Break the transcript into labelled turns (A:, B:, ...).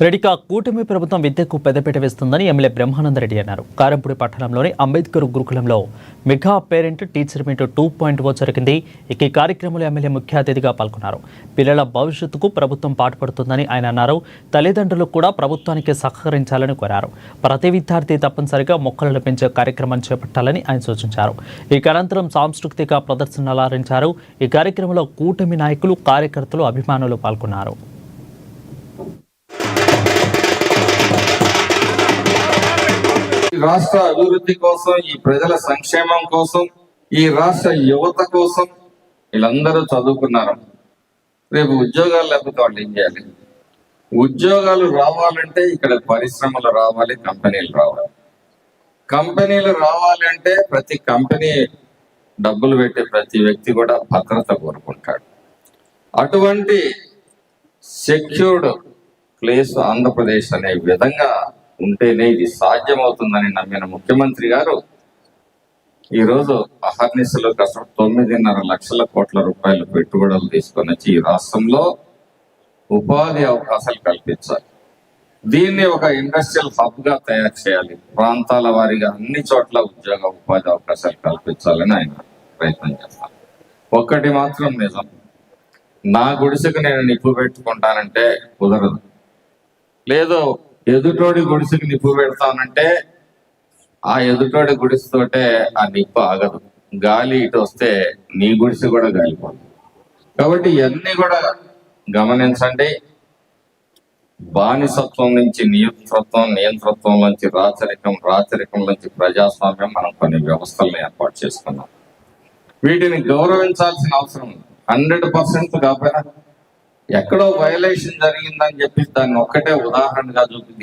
A: రెడ్డిగా కూటమి ప్రభుత్వం విద్యకు పెద్దపీట వేస్తుందని ఎమ్మెల్యే బ్రహ్మానందరెడ్డి అన్నారు. కారంపూడి పట్టణంలోని అంబేద్కర్ గురుకులంలో మెగా పేరెంట్ టీచర్ మీట్ 2.0 జరిగింది. ఈ కార్యక్రమంలో ఎమ్మెల్యే ముఖ్య అతిథిగా పాల్గొన్నారు. పిల్లల భవిష్యత్తుకు ప్రభుత్వం పాటుపడుతుందని ఆయన అన్నారు. తల్లిదండ్రులు కూడా ప్రభుత్వానికి సహకరించాలని కోరారు. ప్రతి విద్యార్థి తప్పనిసరిగా మొక్కలను పెంచే కార్యక్రమాన్ని చేపట్టాలని ఆయన సూచించారు. ఈ అనంతరం సాంస్కృతిక ప్రదర్శనలు అలరించారు. ఈ కార్యక్రమంలో కూటమి నాయకులు, కార్యకర్తలు, అభిమానులు పాల్గొన్నారు.
B: రాష్ట్ర అభివృద్ధి కోసం, ఈ ప్రజల సంక్షేమం కోసం, ఈ రాష్ట్ర యువత కోసం వీళ్ళందరూ చదువుకున్నారు. రేపు ఉద్యోగాలు లేకపోతే వాళ్ళు ఏం చేయాలి? ఉద్యోగాలు రావాలంటే ఇక్కడ పరిశ్రమలు రావాలి, కంపెనీలు రావాలి. కంపెనీలు రావాలంటే ప్రతి కంపెనీ డబ్బులు పెట్టే ప్రతి వ్యక్తి కూడా భద్రత కోరుకుంటాడు. అటువంటి సెక్యూర్డ్ ప్లేస్ ఆంధ్రప్రదేశ్ అనే విధంగా ఉంటేనే ఇది సాధ్యమవుతుందని నమ్మిన ముఖ్యమంత్రి గారు ఈరోజు అహర్నిశలు కష్టపడి 9.5 లక్షల కోట్ల రూపాయలు పెట్టుబడులు తీసుకొని వచ్చి ఈ రాష్ట్రంలో ఉపాధి అవకాశాలు కల్పించాలి. దీన్ని ఒక ఇండస్ట్రియల్ హబ్ గా తయారు చేయాలి. ప్రాంతాల వారీగా అన్ని చోట్ల ఉద్యోగ ఉపాధి అవకాశాలు కల్పించాలని ఆయన ప్రయత్నం చేస్తారు. ఒక్కటి మాత్రం నిజం, నా గుడిసెకు నేను నిప్పు పెట్టుకుంటానంటే కుదరదు. లేదు ఎదుటోడి గుడిసెకి నిప్పు పెడతానంటే ఆ ఎదుటోడి గుడిసెతోటే ఆ నిప్పు ఆగదు. గాలి ఇటు వస్తే నీ గుడిసె కూడా గాలిపోదు. కాబట్టి ఇవన్నీ కూడా గమనించండి. బానిసత్వం నుంచి నియంతృత్వం నుంచి రాచరికం నుంచి ప్రజాస్వామ్యం మనం కొన్ని వ్యవస్థలను ఏర్పాటు చేసుకున్నాం. వీటిని గౌరవించాల్సిన అవసరం ఉంది. 100% కాకపోయినా ఎక్కడో వైలేషన్ జరిగిందని చెప్పి దాన్ని ఒక్కటే ఉదాహరణగా చూపి